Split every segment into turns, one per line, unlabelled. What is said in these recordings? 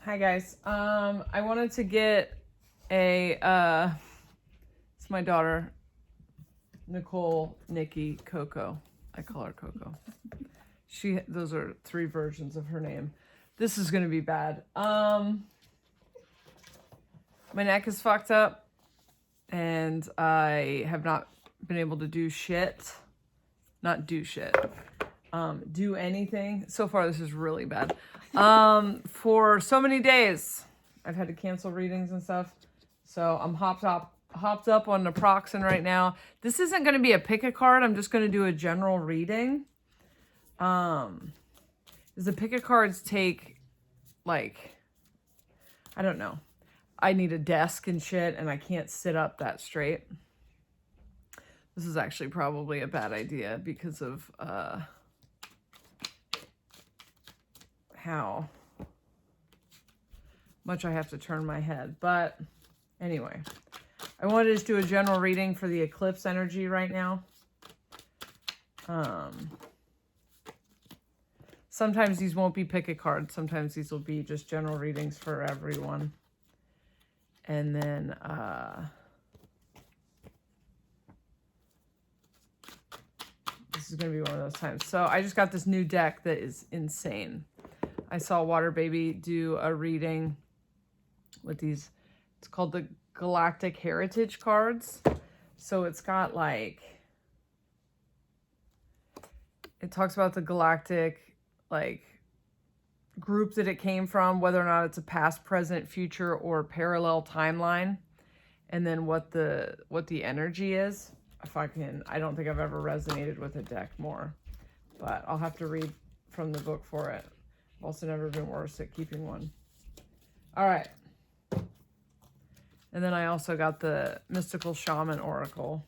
Hi guys. I wanted to get it's my daughter, Nicole, Nikki, Coco. I call her Coco. Those are 3 versions of her name. This is gonna be bad. My neck is fucked up and I have not been able to do shit. Not do shit. Do anything. So far this is really bad. For so many days. I've had to cancel readings and stuff. So I'm hopped up on naproxen right now. This isn't going to be a pick a card. I'm just going to do a general reading. The pick a cards take like, I don't know. I need a desk and shit and I can't sit up that straight. This is actually probably a bad idea because of how much I have to turn my head. But anyway, I wanted to just do a general reading for the eclipse energy right now. Sometimes these won't be pick a card. Sometimes these will be just general readings for everyone. And then this is going to be one of those times. So I just got this new deck that is insane. I saw Water Baby do a reading with these. It's called the Galactic Heritage cards. So it's got like, it talks about the galactic like group that it came from, whether or not it's a past, present, future, or parallel timeline, and then what the energy is. I don't think I've ever resonated with a deck more, but I'll have to read from the book for it. I've also never been worse at keeping one. All right. And then I also got the Mystical Shaman Oracle,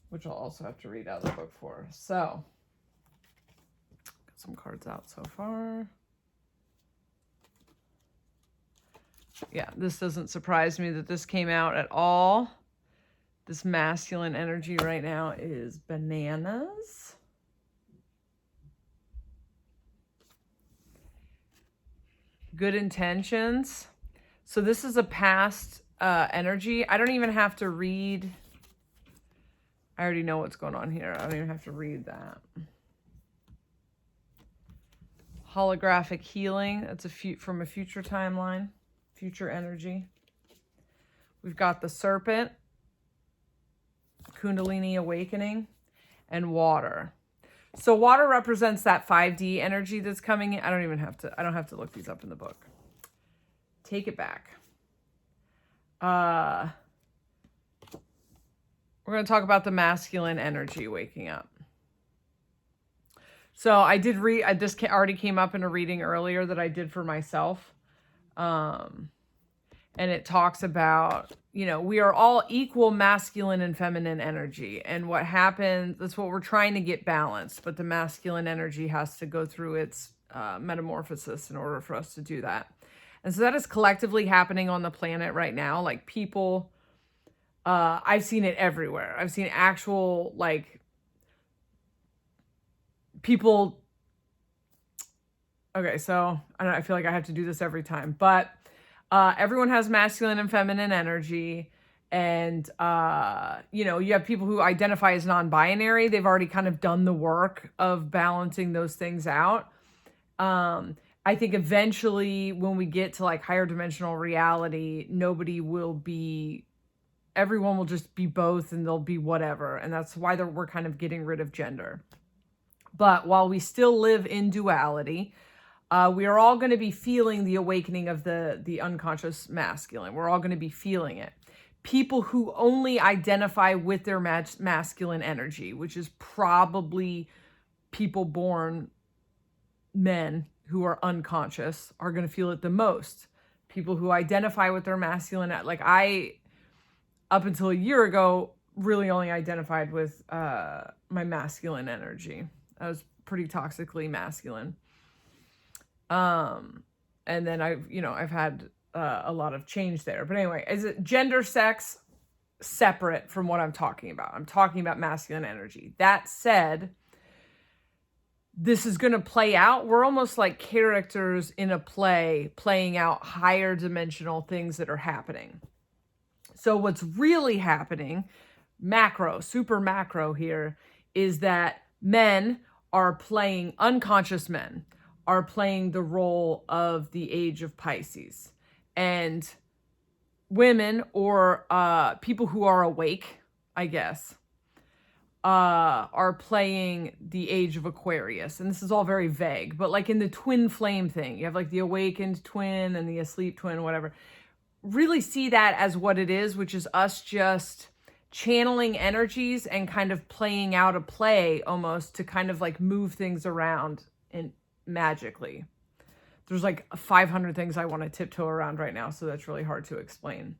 which I'll also have to read out of the book for. So, got some cards out so far. Yeah, this doesn't surprise me that this came out at all. This masculine energy right now is bananas. Good intentions. So this is a past energy. I don't even have to read. I already know what's going on here. I don't even have to read that. Holographic healing. That's from a future timeline. Future energy. We've got the serpent. Kundalini awakening. And water. So water represents that 5D energy that's coming in. I don't have to look these up in the book. Take it back. We're going to talk about the masculine energy waking up. So I did this already came up in a reading earlier that I did for myself. And it talks about, we are all equal masculine and feminine energy. And what happens, that's what we're trying to get balanced. But the masculine energy has to go through its metamorphosis in order for us to do that. And so that is collectively happening on the planet right now. Like people, I've seen it everywhere. I've seen actual, like, people. Okay, so I don't know, I feel like I have to do this every time. But everyone has masculine and feminine energy. And, you have people who identify as non-binary. They've already kind of done the work of balancing those things out. I think eventually when we get to like higher dimensional reality, everyone will just be both and they'll be whatever. And that's why we're kind of getting rid of gender. But while we still live in duality, we are all going to be feeling the awakening of the unconscious masculine. We're all going to be feeling it. People who only identify with their masculine energy, which is probably people born men who are unconscious, are going to feel it the most. People who identify with their masculine, like I, up until a year ago, really only identified with my masculine energy. I was pretty toxically masculine. And then I've had a lot of change there. But anyway, is it gender, sex, separate from what I'm talking about? I'm talking about masculine energy. That said, this is going to play out. We're almost like characters in a play playing out higher dimensional things that are happening. So what's really happening, macro, super macro here, is that men are playing, unconscious men are playing the role of the age of Pisces. And women, or people who are awake, I guess, are playing the age of Aquarius. And this is all very vague, but like in the twin flame thing, you have like the awakened twin and the asleep twin, whatever. Really see that as what it is, which is us just channeling energies and kind of playing out a play almost to kind of like move things around and magically. There's like 500 things I want to tiptoe around right now, so that's really hard to explain.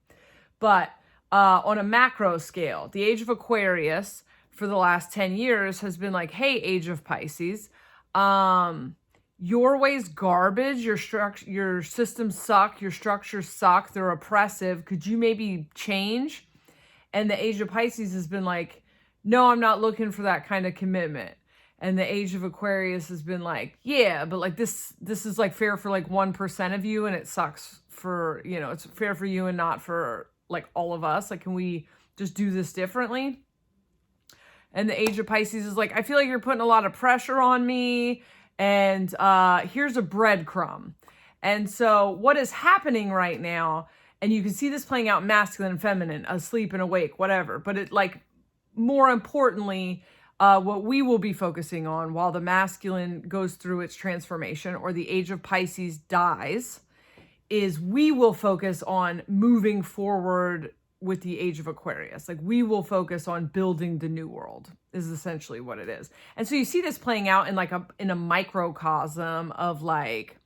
But on a macro scale, the age of Aquarius for the last 10 years has been like, hey, age of Pisces, your way's garbage, your systems suck, your structures suck, they're oppressive. Could you maybe change? And the age of Pisces has been like, no, I'm not looking for that kind of commitment. And the age of Aquarius has been like, yeah, but like this is like fair for like 1% of you, and it sucks for, you know, it's fair for you and not for like all of us. Like, can we just do this differently? And the age of Pisces is like, I feel like you're putting a lot of pressure on me, and here's a breadcrumb. And so what is happening right now, and you can see this playing out masculine and feminine, asleep and awake, whatever, but it like, more importantly, what we will be focusing on while the masculine goes through its transformation or the age of Pisces dies, is we will focus on moving forward with the age of Aquarius. Like, we will focus on building the new world is essentially what it is. And so you see this playing out in like in a microcosm of like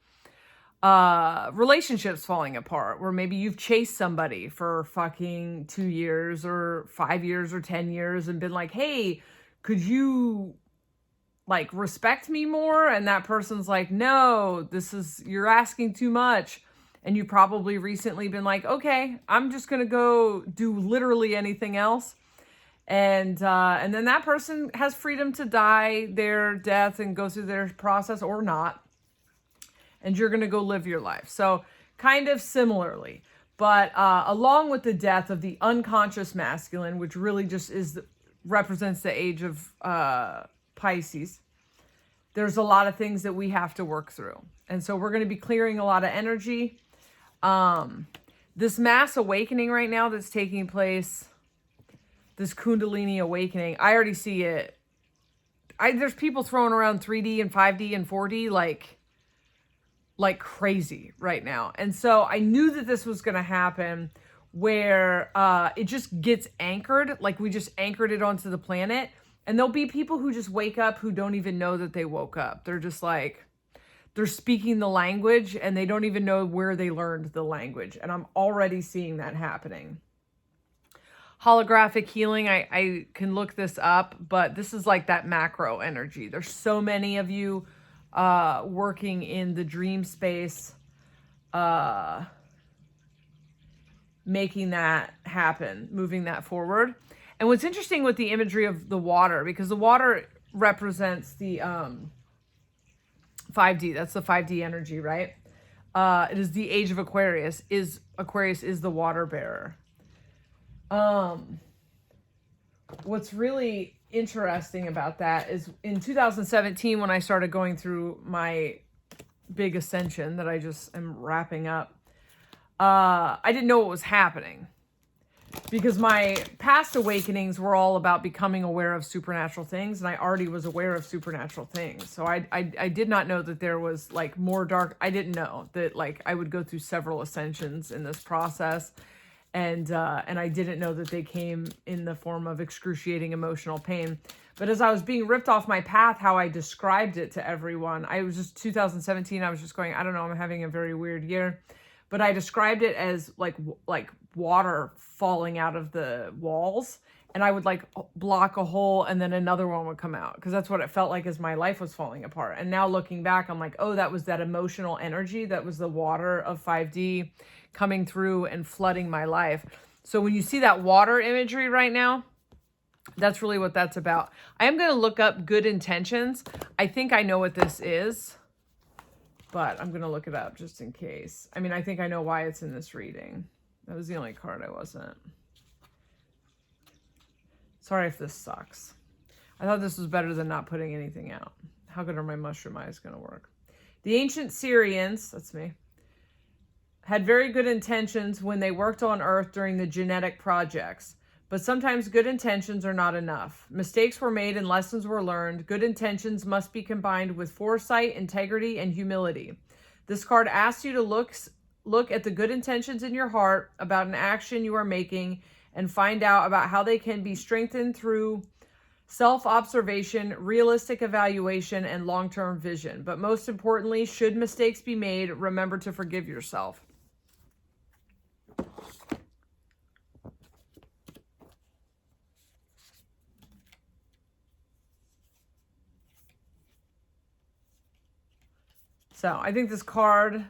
relationships falling apart, where maybe you've chased somebody for fucking 2 years or 5 years or 10 years and been like, hey, could you like respect me more? And that person's like, no, you're asking too much. And you've probably recently been like, okay, I'm just going to go do literally anything else. And then that person has freedom to die their death and go through their process or not. And you're going to go live your life. So kind of similarly, but along with the death of the unconscious masculine, which really just represents the age of Pisces, there's a lot of things that we have to work through. And so we're going to be clearing a lot of energy. This mass awakening right now that's taking place, this Kundalini awakening, I already see it. There's people throwing around 3D and 5D and 4D like crazy right now. And so I knew that this was going to happen, where it just gets anchored, like we just anchored it onto the planet. And there'll be people who just wake up who don't even know that they woke up. They're just like, they're speaking the language and they don't even know where they learned the language. And I'm already seeing that happening. Holographic healing, I can look this up, but this is like that macro energy. There's so many of you working in the dream space, making that happen, moving that forward. And what's interesting with the imagery of the water, because the water represents the 5D, that's the 5D energy, right? It is the age of Aquarius. Aquarius is the water bearer. What's really interesting about that is in 2017, when I started going through my big ascension that I just am wrapping up, I didn't know what was happening, because my past awakenings were all about becoming aware of supernatural things, and I already was aware of supernatural things. So I did not know that there was like more dark. I didn't know that like I would go through several ascensions in this process. And I didn't know that they came in the form of excruciating emotional pain. But as I was being ripped off my path, how I described it to everyone, I was just 2017. I was just going, I don't know, I'm having a very weird year. But I described it as like water falling out of the walls. And I would like block a hole and then another one would come out. Because that's what it felt like as my life was falling apart. And now looking back, I'm like, oh, that was that emotional energy. That was the water of 5D coming through and flooding my life. So when you see that water imagery right now, That's really what that's about. I am going to look up good intentions. I think I know what this is, but I'm going to look it up just in case. I mean, I think I know why it's in this reading. That was the only card I wasn't. Sorry if this sucks. I thought this was better than not putting anything out. How good are my mushroom eyes going to work? The ancient Syrians, that's me, had very good intentions when they worked on Earth during the genetic projects. But sometimes good intentions are not enough. Mistakes were made and lessons were learned. Good intentions must be combined with foresight, integrity, and humility. This card asks you to look at the good intentions in your heart about an action you are making and find out about how they can be strengthened through self-observation, realistic evaluation, and long-term vision. But most importantly, should mistakes be made, remember to forgive yourself. So I think this card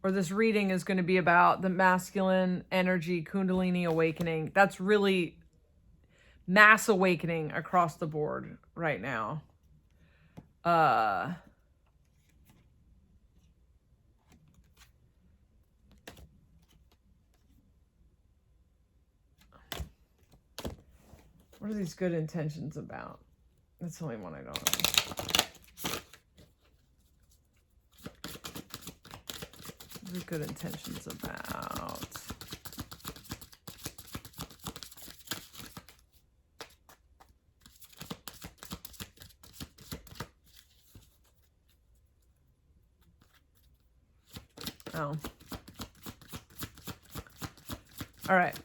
or this reading is going to be about the masculine energy, Kundalini awakening. That's really mass awakening across the board right now. What are these good intentions about? That's the only one I don't know. What are good intentions about? Oh. All right.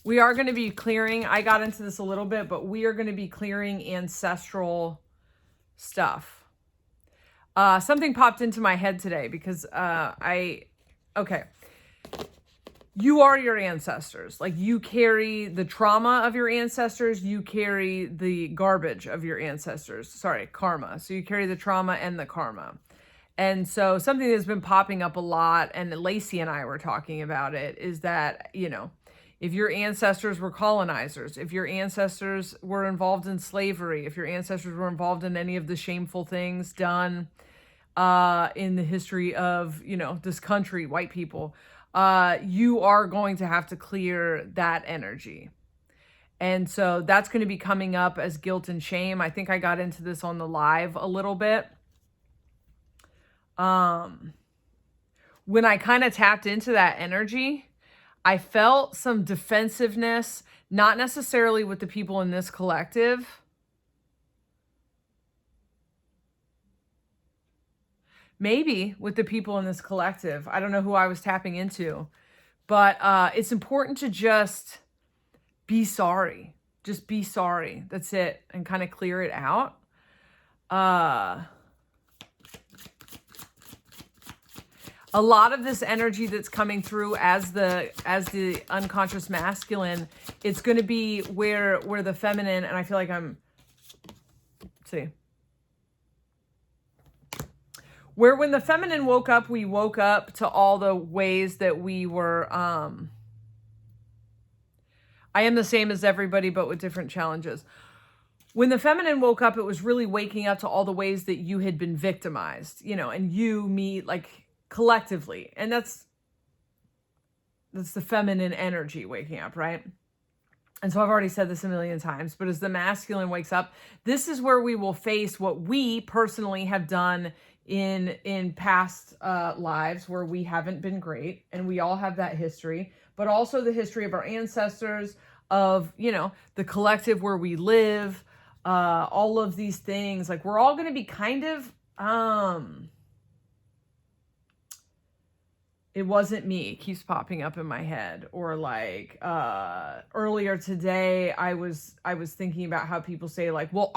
We are going to be clearing, I got into this a little bit, but we are going to be clearing ancestral stuff. Something popped into my head today because okay. You are your ancestors. Like, you carry the trauma of your ancestors. You carry the garbage of your ancestors. Sorry, karma. So you carry the trauma and the karma. And so something that's been popping up a lot, and Lacey and I were talking about it, is that, you know, if your ancestors were colonizers, if your ancestors were involved in slavery, if your ancestors were involved in any of the shameful things done in the history of, you know, this country, white people, you are going to have to clear that energy. And so that's going to be coming up as guilt and shame. I think I got into this on the live a little bit. When I kind of tapped into that energy, I felt some defensiveness, not necessarily with the people in this collective. Maybe with the people in this collective. I don't know who I was tapping into, but it's important to just be sorry. Just be sorry. That's it. And kind of clear it out. A lot of this energy that's coming through as the unconscious masculine, it's going to be where the feminine, and I feel like where when the feminine woke up, we woke up to all the ways that we were, I am the same as everybody, but with different challenges. When the feminine woke up, it was really waking up to all the ways that you had been victimized, you know, and you, me, like, collectively. And that's the feminine energy waking up, right? And so I've already said this a million times, but as the masculine wakes up, this is where we will face what we personally have done in past lives where we haven't been great, and we all have that history, but also the history of our ancestors, of, you know, the collective where we live, all of these things. Like, we're all going to be kind of it wasn't me, it keeps popping up in my head. Or like earlier today, I was thinking about how people say, like, well,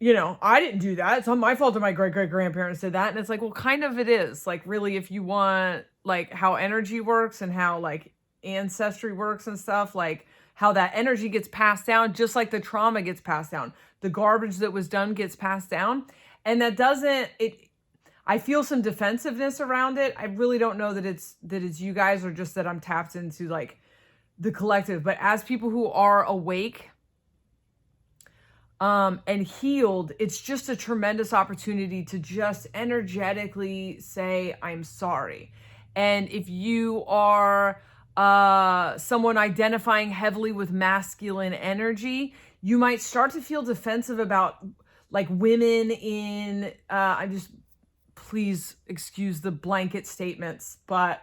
you know, I didn't do that. It's not my fault that my great-great-grandparents did that. And it's like, well, kind of it is. Like, really, if you want, like, how energy works and how, like, ancestry works and stuff, like, how that energy gets passed down, just like the trauma gets passed down. The garbage that was done gets passed down. And that doesn't, I feel some defensiveness around it. I really don't know that it's you guys, or just that I'm tapped into like the collective. But as people who are awake and healed, it's just a tremendous opportunity to just energetically say, I'm sorry. And if you are someone identifying heavily with masculine energy, you might start to feel defensive about like women in, please excuse the blanket statements, but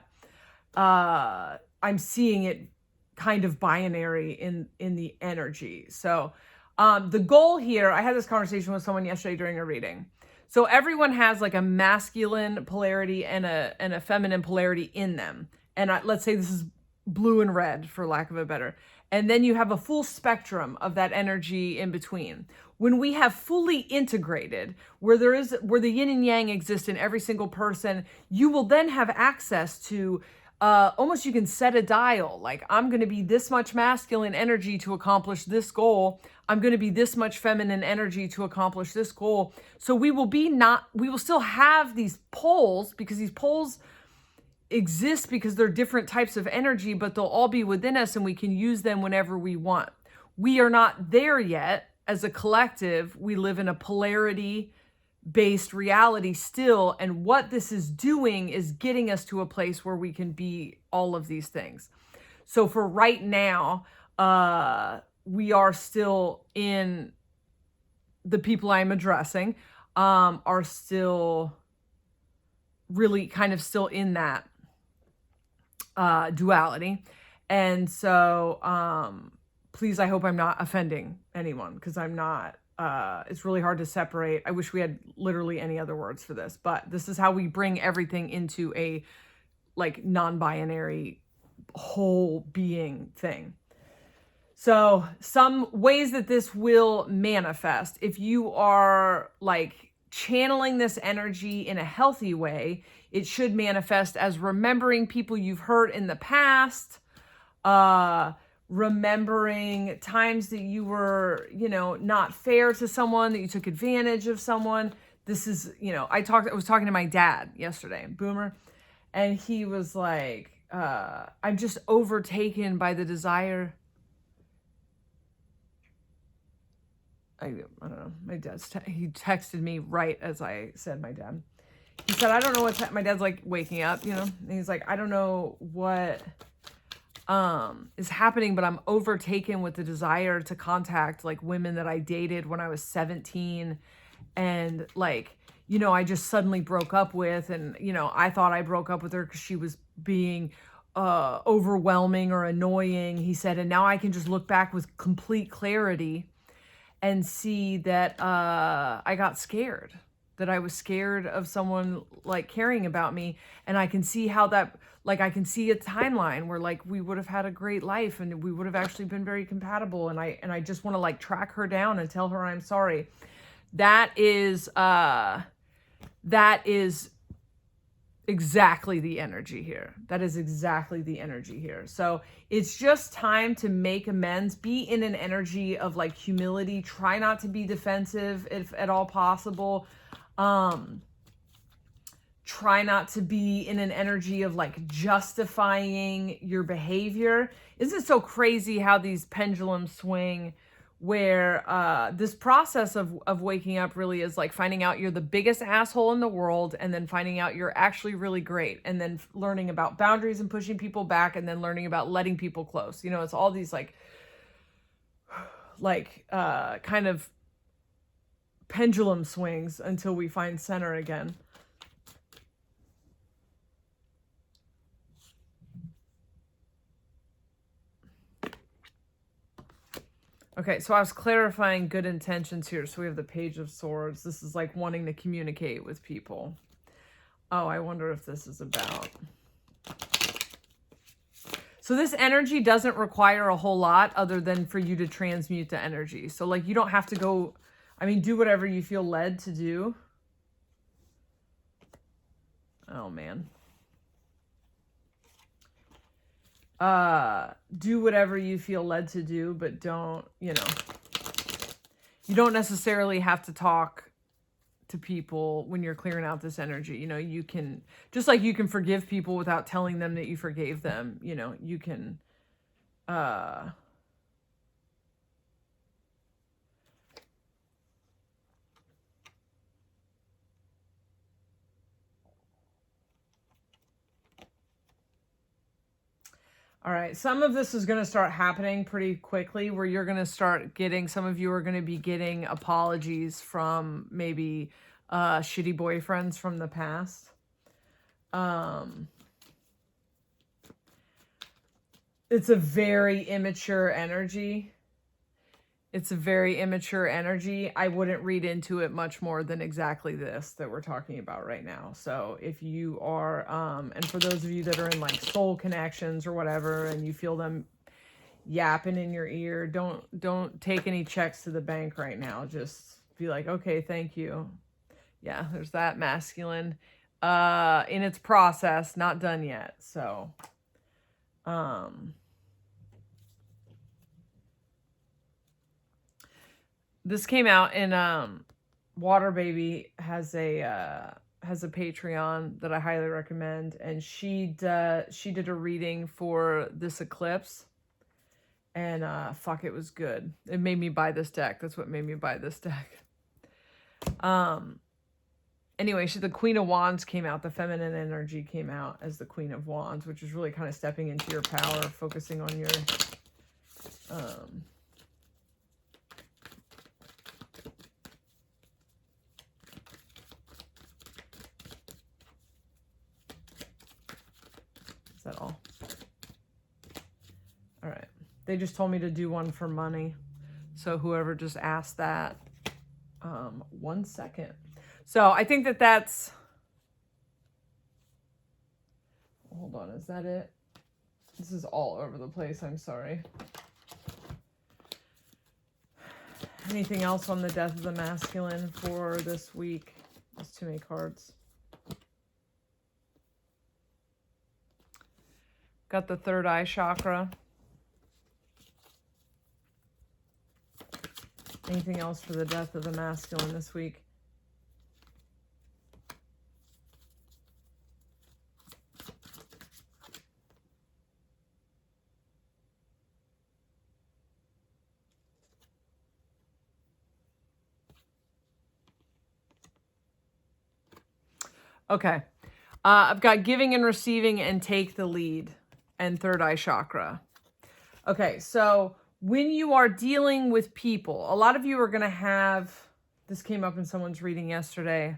I'm seeing it kind of binary in the energy. So the goal here, I had this conversation with someone yesterday during a reading. So everyone has like a masculine polarity and a feminine polarity in them. And let's say this is blue and red, for lack of a better. And then you have a full spectrum of that energy in between. When we have fully integrated, where the yin and yang exist in every single person, you will then have access to almost, you can set a dial. Like, I'm going to be this much masculine energy to accomplish this goal. I'm going to be this much feminine energy to accomplish this goal. So we will still have these poles, because these poles exist because they're different types of energy, but they'll all be within us and we can use them whenever we want. We are not there yet. As a collective, we live in a polarity based reality still. And what this is doing is getting us to a place where we can be all of these things. So for right now, we are still in, the people I'm addressing are still really kind of still in that duality. And so please, I hope I'm not offending anyone, because I'm not. It's really hard to separate. I wish we had literally any other words for this, but this is how we bring everything into a like non-binary whole being thing. So some ways that this will manifest, if you are like channeling this energy in a healthy way, it should manifest as remembering people you've hurt in the past, remembering times that you were, not fair to someone, that you took advantage of someone. This is, I was talking to my dad yesterday, Boomer, and he was like, I'm just overtaken by the desire. I don't know. My dad's, he texted me right as I said my dad. He said, I don't know what's, my dad's like waking up, and he's like, I don't know what is happening, but I'm overtaken with the desire to contact like women that I dated when I was 17. And like, I just suddenly broke up with, and, I thought I broke up with her because she was being overwhelming or annoying, he said. And now I can just look back with complete clarity and see that I got scared, that I was scared of someone like caring about me. And I can see how that, like, I can see a timeline where like we would have had a great life and we would have actually been very compatible. And I just want to like track her down and tell her I'm sorry. That is exactly the energy here. That is exactly the energy here. So it's just time to make amends, be in an energy of like humility, try not to be defensive if at all possible. Try not to be in an energy of like justifying your behavior. Isn't it so crazy how these pendulums swing, where this process of waking up really is like finding out you're the biggest asshole in the world, and then finding out you're actually really great, and then learning about boundaries and pushing people back, and then learning about letting people close. It's all these kind of pendulum swings until we find center again. Okay, so I was clarifying good intentions here. So we have the Page of Swords. This is like wanting to communicate with people. Oh, I wonder if this is about... So this energy doesn't require a whole lot other than for you to transmute the energy. So like you don't have to go... do whatever you feel led to do. Oh, man. Do whatever you feel led to do, but don't, you don't necessarily have to talk to people when you're clearing out this energy. You know, you can, just like you can forgive people without telling them that you forgave them, you know, you can, all right, some of this is going to start happening pretty quickly where you're going to start getting, some of you are going to be getting apologies from maybe shitty boyfriends from the past. It's a very immature energy. It's a very immature energy. I wouldn't read into it much more than exactly this that we're talking about right now. So if you are, and for those of you that are in like soul connections or whatever, and you feel them yapping in your ear, don't take any checks to the bank right now. Just be like, okay, thank you. Yeah, there's that masculine in its process, not done yet. So, this came out in Water Baby has a Patreon that I highly recommend, and she did a reading for this eclipse, and fuck, it was good. It made me buy this deck. That's what made me buy this deck. Anyway, the Queen of Wands came out. The feminine energy came out as the Queen of Wands, which is really kind of stepping into your power, focusing on your is that all? All right. They just told me to do one for money. So whoever just asked that, 1 second. So I think that's, hold on, is that it? This is all over the place, I'm sorry. Anything else on the death of the masculine for this week? That's too many cards. Got the third eye chakra. Anything else for the death of the masculine this week? Okay. I've got giving and receiving and take the lead and third eye chakra. Okay, so when you are dealing with people, a lot of you are going to have, this came up in someone's reading yesterday.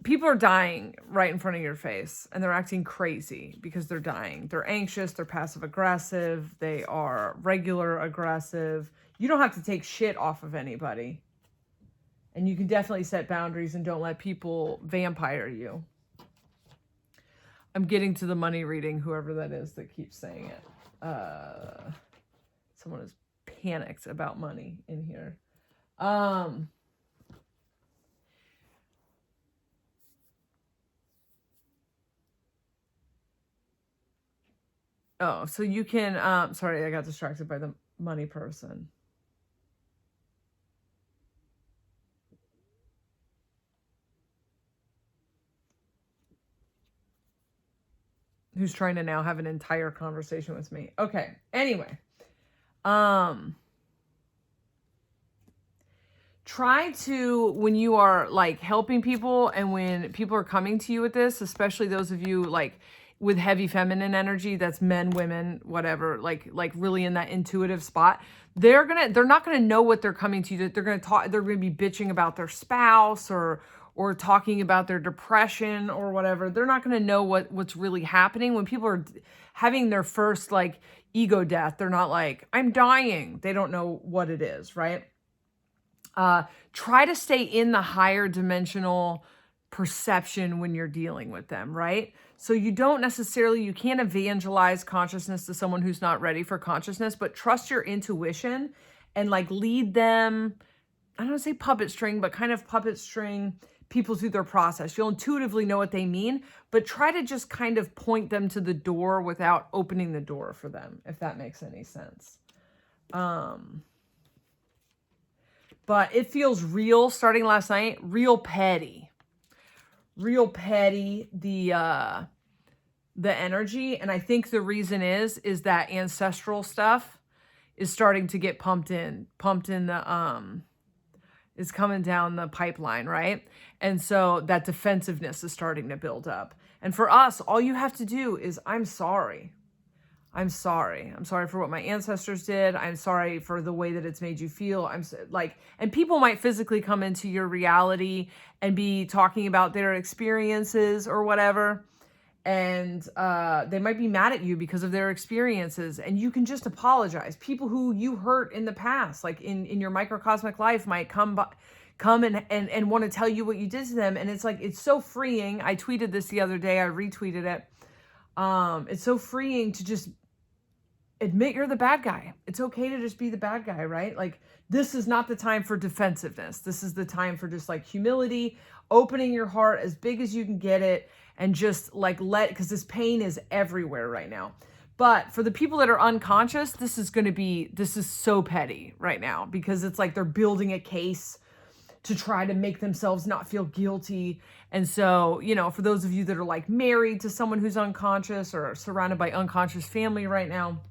People are dying right in front of your face, and they're acting crazy because they're dying. They're anxious, they're passive aggressive, they are regular aggressive. You don't have to take shit off of anybody. And you can definitely set boundaries and don't let people vampire you. I'm getting to the money reading, whoever that is that keeps saying it. Someone is panicked about money in here. Oh, so you can, sorry, I got distracted by the money person. Who's trying to now have an entire conversation with me. Okay. Anyway. Try to, when you are like helping people and when people are coming to you with this, especially those of you like with heavy feminine energy, that's men, women, whatever, like really in that intuitive spot, they're not gonna know what they're coming to you. They're gonna be bitching about their spouse or talking about their depression or whatever. They're not going to know what's really happening. When people are having their first like ego death, they're not like, I'm dying. They don't know what it is, right? Try to stay in the higher dimensional perception when you're dealing with them, right? So you can't evangelize consciousness to someone who's not ready for consciousness, but trust your intuition and like lead them, I don't want to say puppet string, but kind of puppet string people through their process. You'll intuitively know what they mean, but try to just kind of point them to the door without opening the door for them, if that makes any sense. But it feels real starting last night, real petty, the energy. And I think the reason is that ancestral stuff is starting to get pumped in the, is coming down the pipeline, right? And so that defensiveness is starting to build up. And for us, all you have to do is, I'm sorry. I'm sorry. I'm sorry for what my ancestors did. I'm sorry for the way that it's made you feel. And people might physically come into your reality and be talking about their experiences or whatever. And they might be mad at you because of their experiences, and you can just apologize. People who you hurt in the past, like in your microcosmic life, might come and want to tell you what you did to them. And it's like, it's so freeing. I tweeted this the other day. I retweeted it. It's so freeing to just admit you're the bad guy. It's okay to just be the bad guy, right? Like, this is not the time for defensiveness. This is the time for just like humility, opening your heart as big as you can get it, and just like because this pain is everywhere right now. But for the people that are unconscious, this is so petty right now, because it's like they're building a case to try to make themselves not feel guilty. And so, for those of you that are like married to someone who's unconscious or surrounded by unconscious family right now,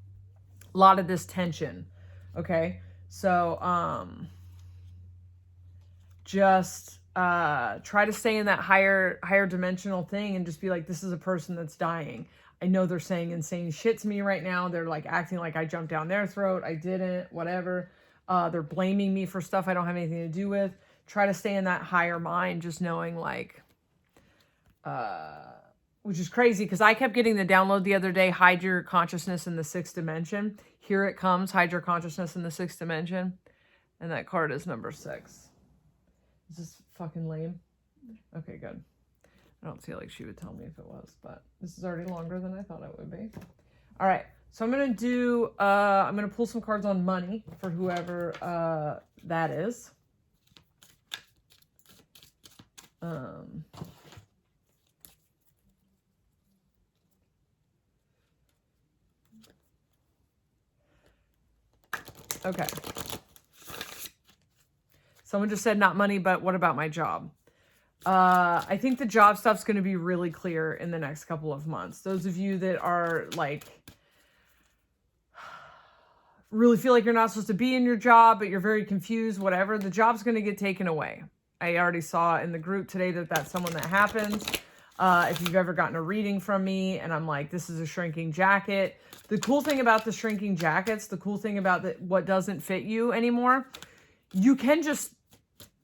a lot of this tension. Okay. So, just try to stay in that higher dimensional thing, and just be like, this is a person that's dying. I know they're saying insane shit to me right now. They're like acting like I jumped down their throat. I didn't, whatever. They're blaming me for stuff I don't have anything to do with. Try to stay in that higher mind, just knowing like, which is crazy because I kept getting the download the other day, hide your consciousness in the 6th dimension. Here it comes, hide your consciousness in the 6th dimension. And that card is number 6. Is this fucking lame? Okay, good. I don't feel like she would tell me if it was, but this is already longer than I thought it would be. All right, so I'm going to I'm going to pull some cards on money for whoever that is. Okay. Someone just said not money, but what about my job? I think the job stuff's going to be really clear in the next couple of months. Those of you that are like, really feel like you're not supposed to be in your job, but you're very confused, whatever, the job's going to get taken away. I already saw in the group today that that's someone that happens. If you've ever gotten a reading from me and I'm like, this is a shrinking jacket. The cool thing about the shrinking jackets, the cool thing about what doesn't fit you anymore, you can just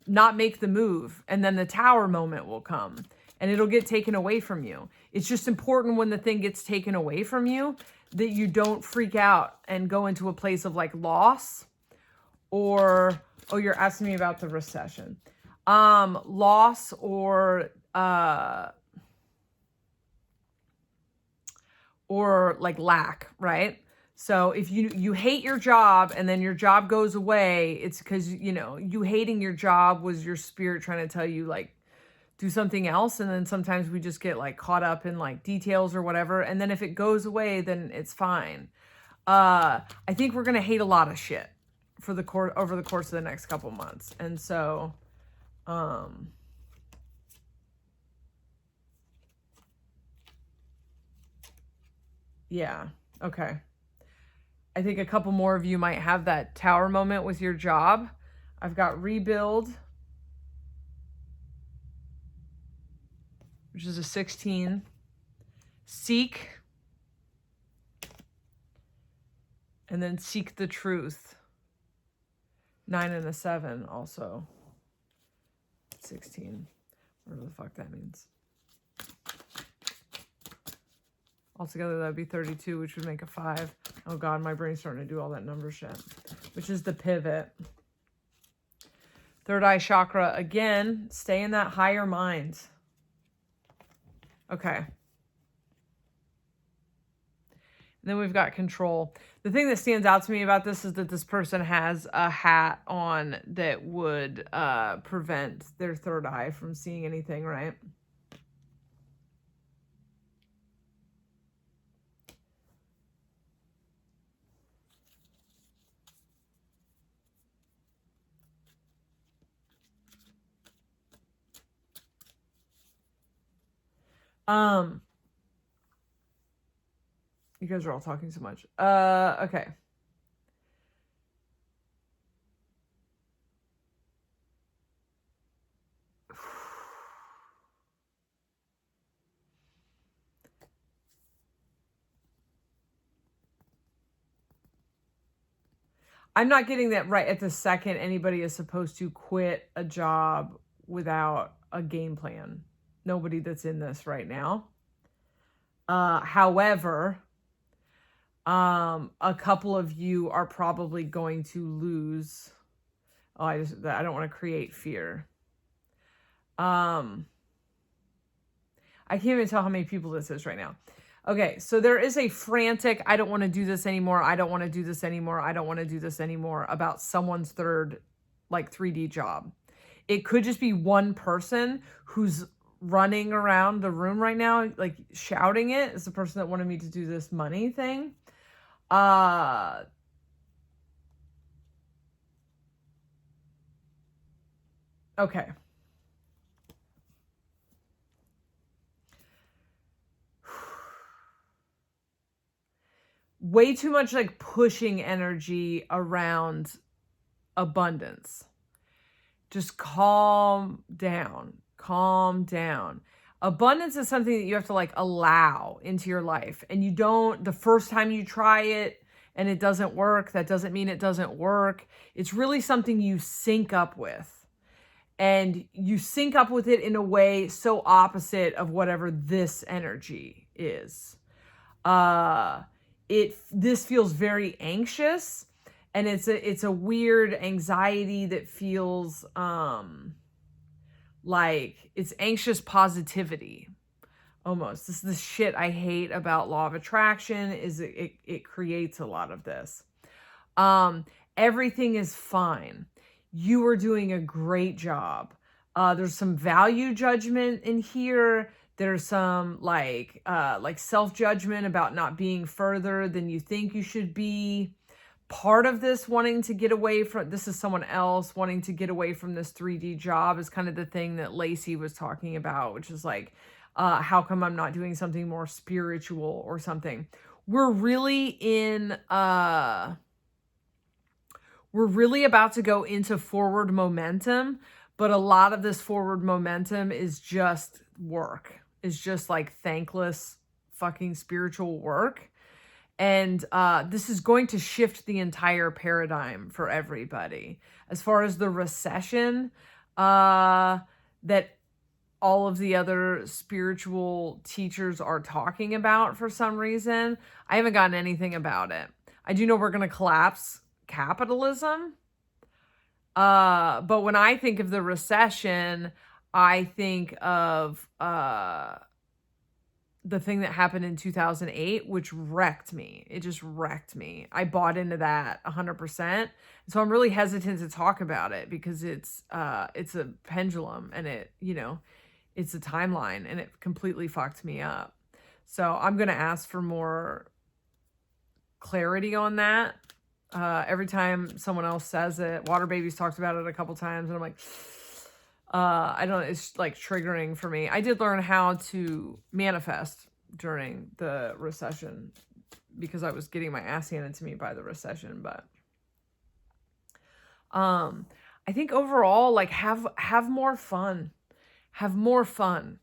not make the move, and then the tower moment will come and it'll get taken away from you. It's just important when the thing gets taken away from you that you don't freak out and go into a place of like loss or, oh, you're asking me about the recession. Loss or like lack, right? So if you hate your job and then your job goes away, it's because, you hating your job was your spirit trying to tell you like, do something else. And then sometimes we just get like caught up in like details or whatever. And then if it goes away, then it's fine. I think we're going to hate a lot of shit for over the course of the next couple months. And so, yeah. Okay. I think a couple more of you might have that tower moment with your job. I've got rebuild, which is a 16. Seek. And then seek the truth. 9 and a 7 also. 16. Whatever the fuck that means. Altogether, that'd be 32, which would make a 5. Oh God, my brain's starting to do all that number shit. Which is the pivot. Third eye chakra, again, stay in that higher mind. Okay. And then we've got control. The thing that stands out to me about this is that this person has a hat on that would prevent their third eye from seeing anything, right? You guys are all talking so much. Okay. I'm not getting that right at the second anybody is supposed to quit a job without a game plan. Nobody that's in this right now. However, a couple of you are probably going to lose. Oh, I don't want to create fear. I can't even tell how many people this is right now. Okay, so there is a frantic, I don't want to do this anymore. I don't want to do this anymore. I don't want to do this anymore about someone's third, like 3D job. It could just be one person who's running around the room right now, like shouting it. Is the person that wanted me to do this money thing. Okay. Way too much like pushing energy around abundance. Just calm down. Calm down. Abundance is something that you have to like allow into your life. And you don't, the first time you try it and it doesn't work, that doesn't mean it doesn't work. It's really something you sync up with. And you sync up with it in a way so opposite of whatever this energy is. This feels very anxious, and it's a weird anxiety that feels like it's anxious positivity almost. This is the shit I hate about law of attraction, is it creates a lot of this. Everything is fine. You are doing a great job. There's some value judgment in here. There's some like self-judgment about not being further than you think you should be. Part of this wanting to get away from, this is someone else wanting to get away from this 3D job is kind of the thing that Lacey was talking about, which is like, how come I'm not doing something more spiritual or something? We're really about to go into forward momentum, but a lot of this forward momentum is just work. Is just like thankless fucking spiritual work. And this is going to shift the entire paradigm for everybody. As far as the recession that all of the other spiritual teachers are talking about for some reason, I haven't gotten anything about it. I do know we're going to collapse capitalism. But when I think of the recession, I think of the thing that happened in 2008, which wrecked me. It just wrecked me. I bought into that 100%. So I'm really hesitant to talk about it because it's a pendulum, and it's a timeline, and it completely fucked me up. So I'm going to ask for more clarity on that. Every time someone else says it, Water Babies talked about it a couple times, and I'm like, I don't know, it's like triggering for me. I did learn how to manifest during the recession because I was getting my ass handed to me by the recession. But I think overall, like have more fun. Have more fun.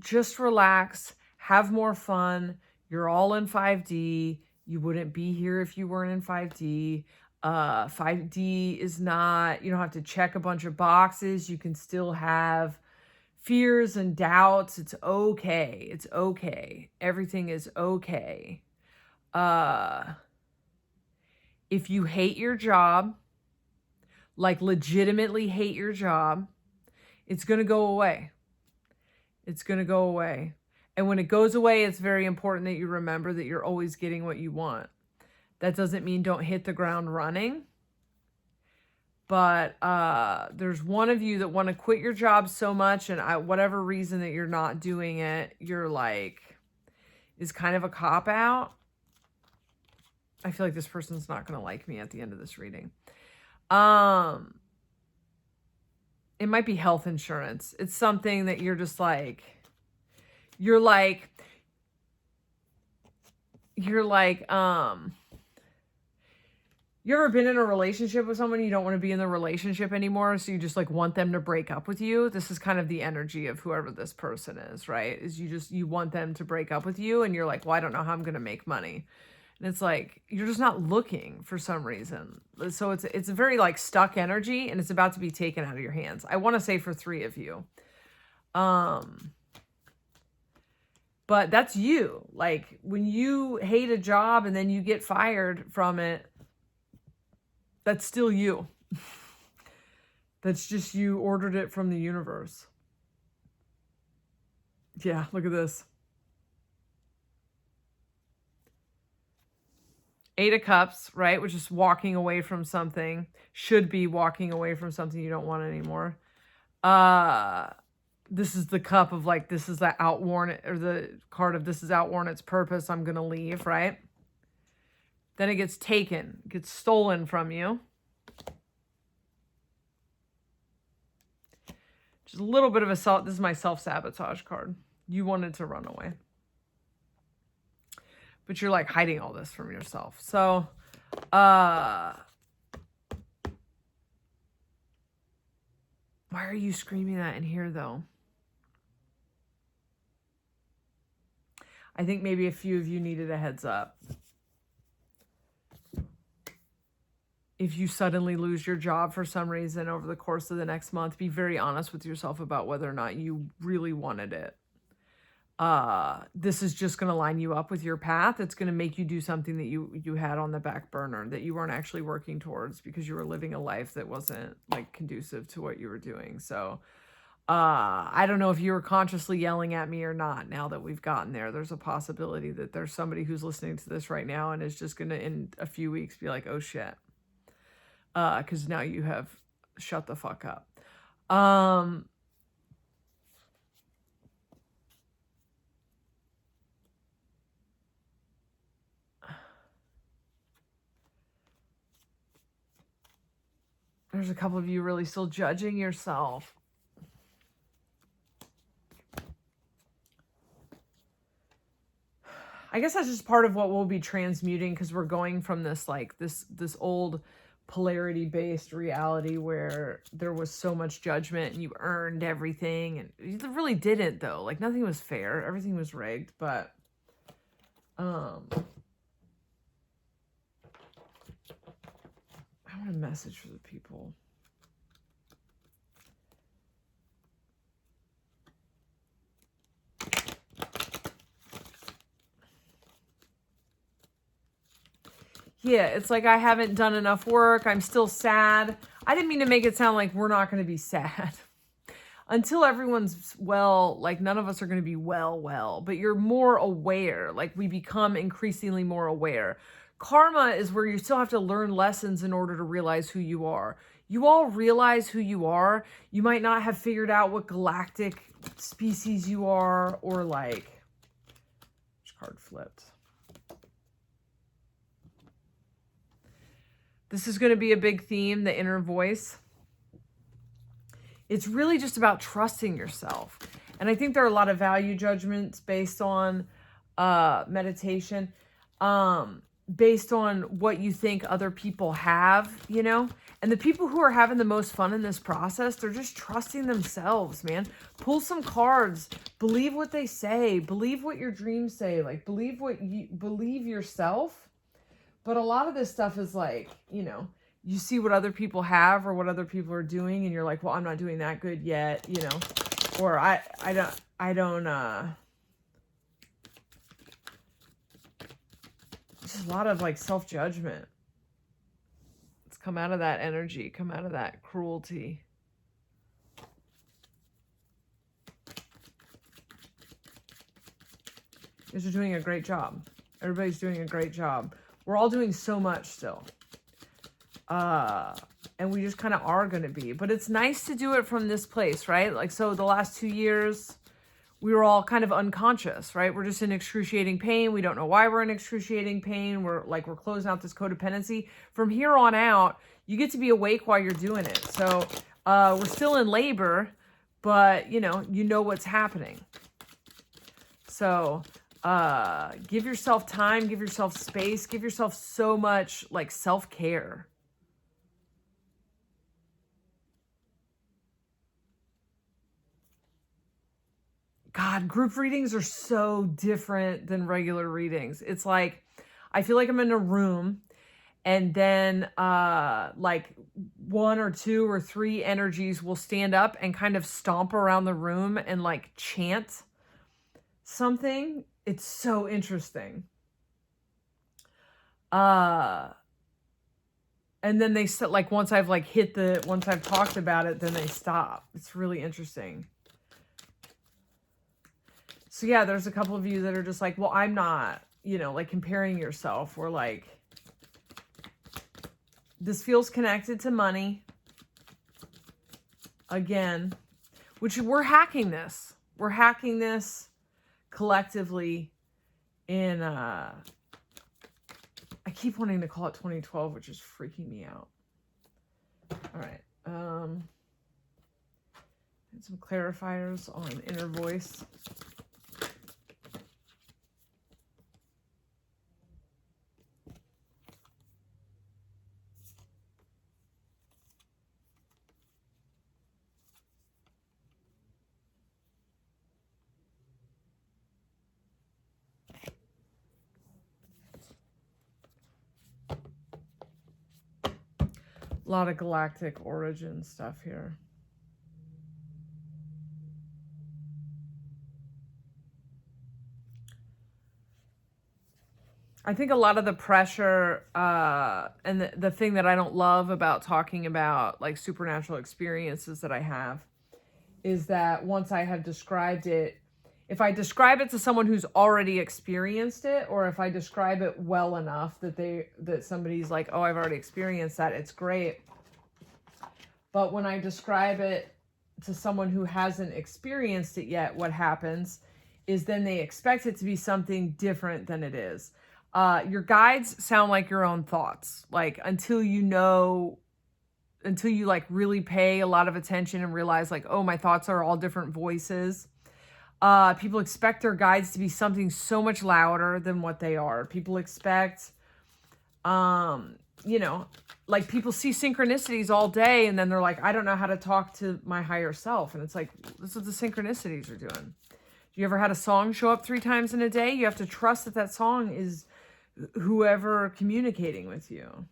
Just relax. Have more fun. You're all in 5D. You wouldn't be here if you weren't in 5D. 5D is not, you don't have to check a bunch of boxes. You can still have fears and doubts. It's okay. It's okay. Everything is okay. If you hate your job, like legitimately hate your job, it's going to go away. It's going to go away. And when it goes away, it's very important that you remember that you're always getting what you want. That doesn't mean don't hit the ground running. But there's one of you that want to quit your job so much, and whatever reason that you're not doing it, you're like, is kind of a cop-out. I feel like this person's not going to like me at the end of this reading. It might be health insurance. It's something that you're just like, You're like, you ever been in a relationship with someone, you don't want to be in the relationship anymore, so you just like want them to break up with you? This is kind of the energy of whoever this person is, right? Is you want them to break up with you, and you're like, well, I don't know how I'm going to make money. And it's like, you're just not looking for some reason. So it's a very like stuck energy, and it's about to be taken out of your hands. I want to say for 3 of you. But that's you. Like when you hate a job and then you get fired from it, that's still you. That's just you ordered it from the universe. Yeah, look at this. 8 of Cups, right? Which is walking away from something. Should be walking away from something you don't want anymore. This is the cup of like, this is the outworn, or the card of this is outworn its purpose. I'm going to leave, right? Then it gets taken, gets stolen from you. Just a little bit of this is my self-sabotage card. You wanted to run away. But you're like hiding all this from yourself. So, why are you screaming that in here though? I think maybe a few of you needed a heads up. If you suddenly lose your job for some reason over the course of the next month, be very honest with yourself about whether or not you really wanted it. This is just going to line you up with your path. It's going to make you do something that you had on the back burner that you weren't actually working towards because you were living a life that wasn't like conducive to what you were doing. So, I don't know if you were consciously yelling at me or not. Now that we've gotten there, there's a possibility that there's somebody who's listening to this right now and is just going to, in a few weeks, be like, oh shit. Because now you have shut the fuck up. There's a couple of you really still judging yourself. I guess that's just part of what we'll be transmuting, because we're going from this like this old polarity based reality where there was so much judgment and you earned everything, and you really didn't though. Like nothing was fair, everything was rigged. But I want a message for the people. Yeah, it's like I haven't done enough work. I'm still sad. I didn't mean to make it sound like we're not going to be sad. Until everyone's well, like none of us are going to be well, but you're more aware. Like we become increasingly more aware. Karma is where you still have to learn lessons in order to realize who you are. You all realize who you are. You might not have figured out what galactic species you are, or like, which card flipped? This is going to be a big theme, the inner voice. It's really just about trusting yourself. And I think there are a lot of value judgments based on meditation, based on what you think other people have, you know? And the people who are having the most fun in this process, they're just trusting themselves, man. Pull some cards. Believe what they say. Believe what your dreams say. Like, believe yourself. But a lot of this stuff is like, you know, you see what other people have or what other people are doing, and you're like, well, I'm not doing that good yet, you know, or I don't, just a lot of like self-judgment. Let's come out of that energy, come out of that cruelty. You guys are doing a great job. Everybody's doing a great job. We're all doing so much still. And we just kind of are going to be. But it's nice to do it from this place, right? Like, so the last 2 years, we were all kind of unconscious, right? We're just in excruciating pain. We don't know why we're in excruciating pain. We're closing out this codependency. From here on out, you get to be awake while you're doing it. So we're still in labor, but, you know what's happening. So give yourself time, give yourself space, give yourself so much like self-care. God, group readings are so different than regular readings. It's like, I feel like I'm in a room and then like 1 or 2 or 3 energies will stand up and kind of stomp around the room and like chant something. It's so interesting. And then they like once I've talked about it, then they stop. It's really interesting. So yeah, there's a couple of you that are just like, well, I'm not, like comparing yourself, or like, this feels connected to money again, which we're hacking this. We're hacking this collectively in, I keep wanting to call it 2012, which is freaking me out. All right. Some clarifiers on inner voice. A lot of galactic origin stuff here. I think a lot of the pressure and the thing that I don't love about talking about like supernatural experiences that I have is that once I have described it, if I describe it to someone who's already experienced it, or if I describe it well enough that somebody's like, oh, I've already experienced that, it's great. But when I describe it to someone who hasn't experienced it yet, what happens is then they expect it to be something different than it is. Your guides sound like your own thoughts. Like until you like really pay a lot of attention and realize like, oh, my thoughts are all different voices. People expect their guides to be something so much louder than what they are. People expect, like people see synchronicities all day and then they're like, I don't know how to talk to my higher self. And it's like, this is what the synchronicities are doing. You ever had a song show up 3 times in a day? You have to trust that that song is whoever communicating with you.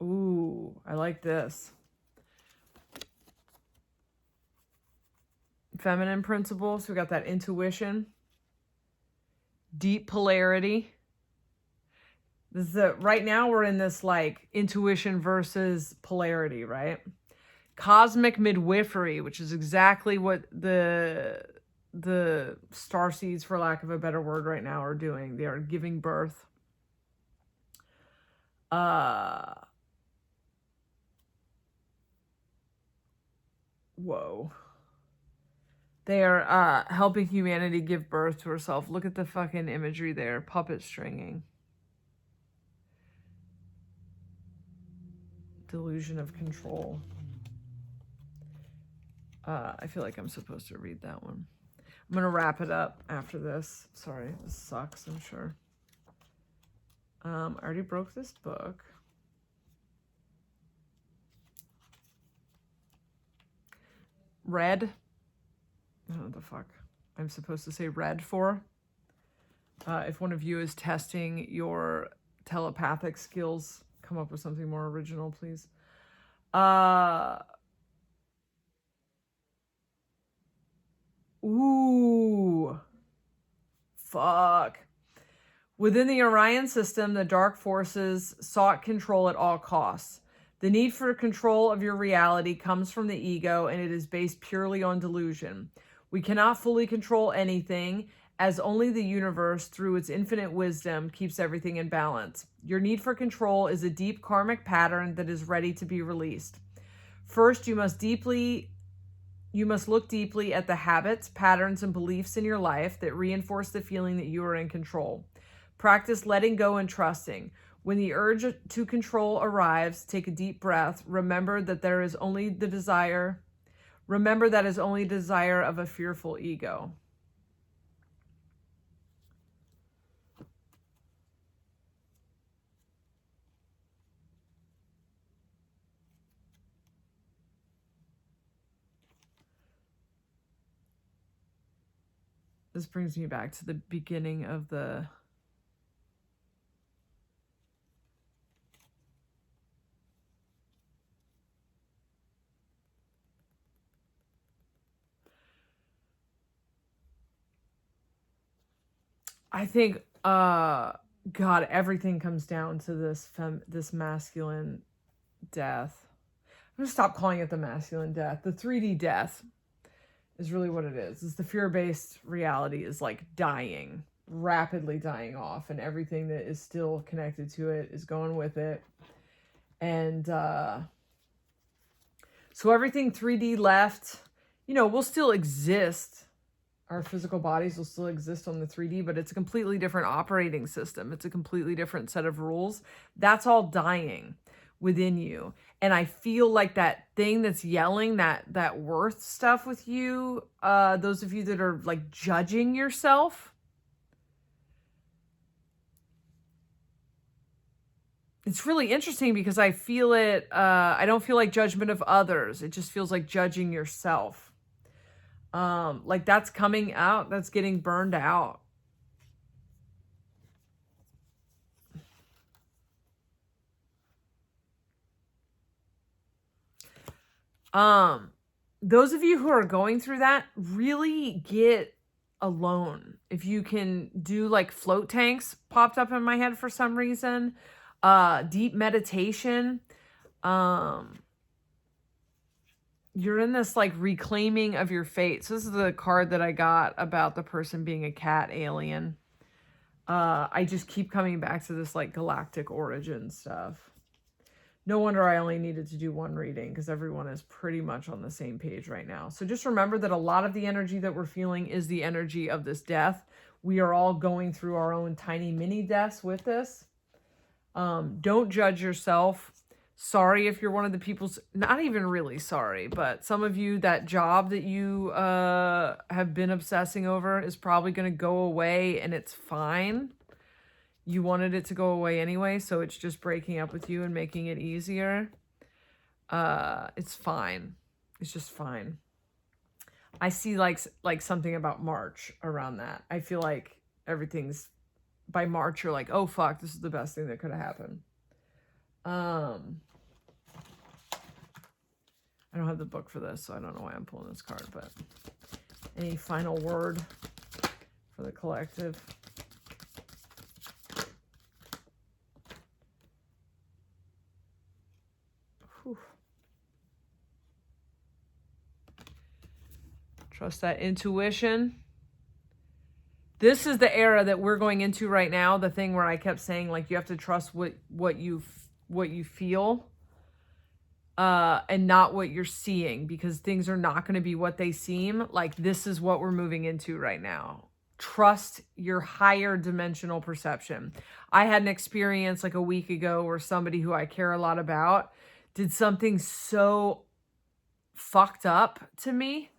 Ooh, I like this. Feminine principles. So we got that intuition. Deep polarity. This is right now we're in this like intuition versus polarity, right? Cosmic midwifery, which is exactly what the starseeds, for lack of a better word, right now are doing. They are giving birth. Whoa. They are helping humanity give birth to herself. Look at the fucking imagery there. Puppet stringing. Delusion of control. I feel like I'm supposed to read that one. I'm going to wrap it up after this. Sorry, this sucks, I'm sure. I already broke this book. Red. I don't know what the fuck I'm supposed to say red for. If one of you is testing your telepathic skills, come up with something more original, please. Ooh. Fuck. Within the Orion system, the dark forces sought control at all costs. The need for control of your reality comes from the ego, and it is based purely on delusion. We cannot fully control anything, as only the universe, through its infinite wisdom, keeps everything in balance. Your need for control is a deep karmic pattern that is ready to be released. First, you must look deeply at the habits, patterns, and beliefs in your life that reinforce the feeling that you are in control. Practice letting go and trusting. When the urge to control arrives, take a deep breath. Remember that there is only the desire. Remember that is only desire of a fearful ego. This brings me back to the beginning of the I think God, everything comes down to this masculine death. I'm gonna stop calling it the masculine death. The 3D death is really what it is. It's the fear-based reality is like dying, rapidly dying off, and everything that is still connected to it is going with it. And so everything 3D left, will still exist. Our physical bodies will still exist on the 3D, but it's a completely different operating system. It's a completely different set of rules. That's all dying within you. And I feel like that thing that's yelling that worth stuff with you, those of you that are like judging yourself, it's really interesting because I feel it, I don't feel like judgment of others. It just feels like judging yourself. Like that's coming out, that's getting burned out. Those of you who are going through that, really get alone. If you can do like float tanks, popped up in my head for some reason, deep meditation, you're in this like reclaiming of your fate. So this is the card that I got about the person being a cat alien. I just keep coming back to this like galactic origin stuff. No wonder I only needed to do one reading because everyone is pretty much on the same page right now. So just remember that a lot of the energy that we're feeling is the energy of this death. We are all going through our own tiny mini deaths with this. Don't judge yourself. Sorry if you're one of the people's, not even really sorry, but some of you, that job that you have been obsessing over is probably going to go away, and it's fine. You wanted it to go away anyway, so it's just breaking up with you and making it easier. It's fine. It's just fine. I see like something about March around that. I feel like everything's, by March, you're like, oh fuck, this is the best thing that could have happened. I don't have the book for this, so I don't know why I'm pulling this card, but any final word for the collective? Whew. Trust that intuition. This is the era that we're going into right now, the thing where I kept saying, like, you have to trust what you feel. And not what you're seeing, because things are not going to be what they seem. Like, this is what we're moving into right now. Trust your higher dimensional perception. I had an experience like a week ago where somebody who I care a lot about did something so fucked up to me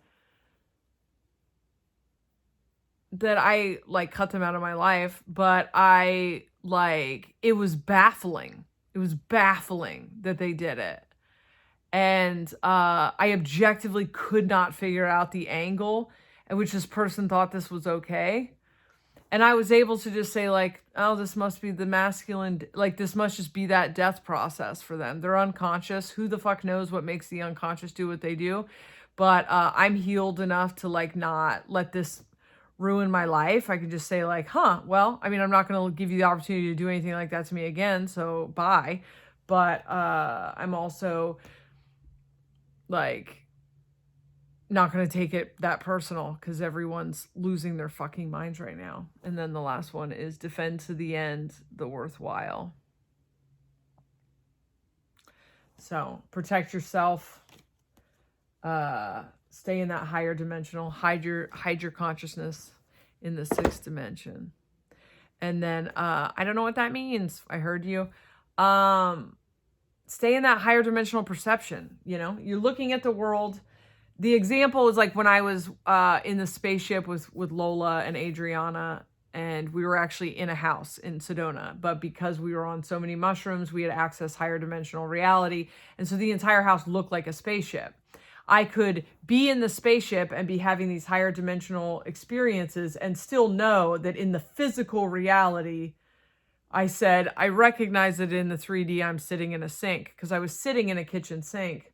that I like cut them out of my life, but it was baffling. It was baffling that they did it. And I objectively could not figure out the angle at which this person thought this was okay. And I was able to just say, like, oh, this must be the masculine, like, this must just be that death process for them. They're unconscious. Who the fuck knows what makes the unconscious do what they do? But I'm healed enough to, like, not let this ruin my life. I could just say, like, well, I mean, I'm not going to give you the opportunity to do anything like that to me again, so bye. But I'm also, like, not going to take it that personal, because everyone's losing their fucking minds right now. And then the last one is defend to the end the worthwhile. So protect yourself, stay in that higher dimensional, hide your consciousness in the 6th dimension. And then I don't know what that means. I heard you. Stay in that higher dimensional perception. You know, you're looking at the world. The example is like when I was in the spaceship with Lola and Adriana, and we were actually in a house in Sedona. But because we were on so many mushrooms, we had access higher dimensional reality. And so the entire house looked like a spaceship. I could be in the spaceship and be having these higher dimensional experiences and still know that in the physical reality, I said, I recognize that in the 3D, I'm sitting in a sink because I was sitting in a kitchen sink,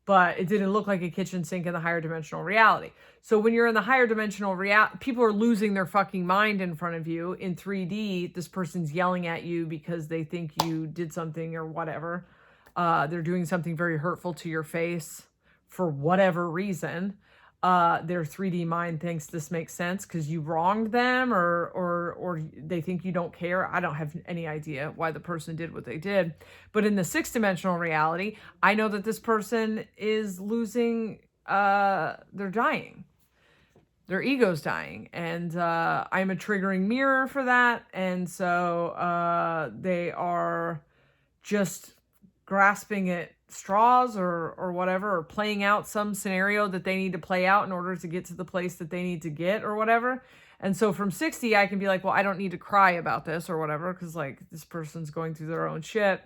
but it didn't look like a kitchen sink in the higher dimensional reality. So when you're in the higher dimensional reality, people are losing their fucking mind in front of you. In 3D, this person's yelling at you because they think you did something or whatever. They're doing something very hurtful to your face for whatever reason. Their 3D mind thinks this makes sense because you wronged them or they think you don't care. I don't have any idea why the person did what they did. But in the 6-dimensional reality, I know that this person is losing, they're dying. Their ego's dying. And I'm a triggering mirror for that. And so they are just grasping at straws or whatever, or playing out some scenario that they need to play out in order to get to the place that they need to get or whatever. And so from 60, I can be like, well, I don't need to cry about this or whatever, because like this person's going through their own shit.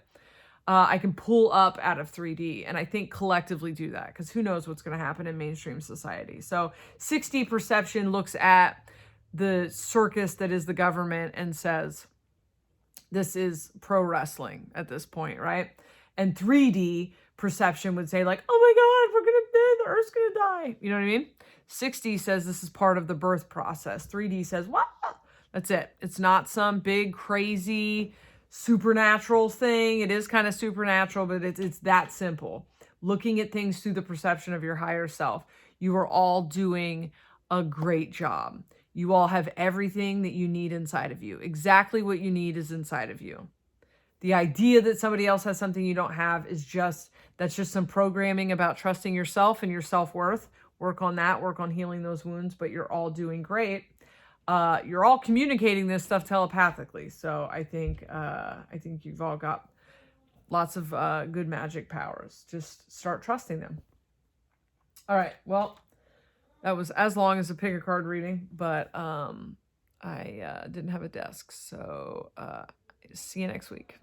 I can pull up out of 3D, and I think collectively do that, because who knows what's going to happen in mainstream society. So 60 perception looks at the circus that is the government and says, this is pro wrestling at this point, right? And 3D perception would say like, oh my God, the Earth's gonna die. You know what I mean? 60 says this is part of the birth process. 3D says, what? That's it. It's not some big, crazy, supernatural thing. It is kind of supernatural, but it's that simple. Looking at things through the perception of your higher self. You are all doing a great job. You all have everything that you need inside of you. Exactly what you need is inside of you. The idea that somebody else has something you don't have is that's just some programming about trusting yourself and your self-worth. Work on that, work on healing those wounds, but you're all doing great. You're all communicating this stuff telepathically. So I think you've all got lots of good magic powers. Just start trusting them. All right. Well, that was as long as a pick a card reading, but I didn't have a desk. So see you next week.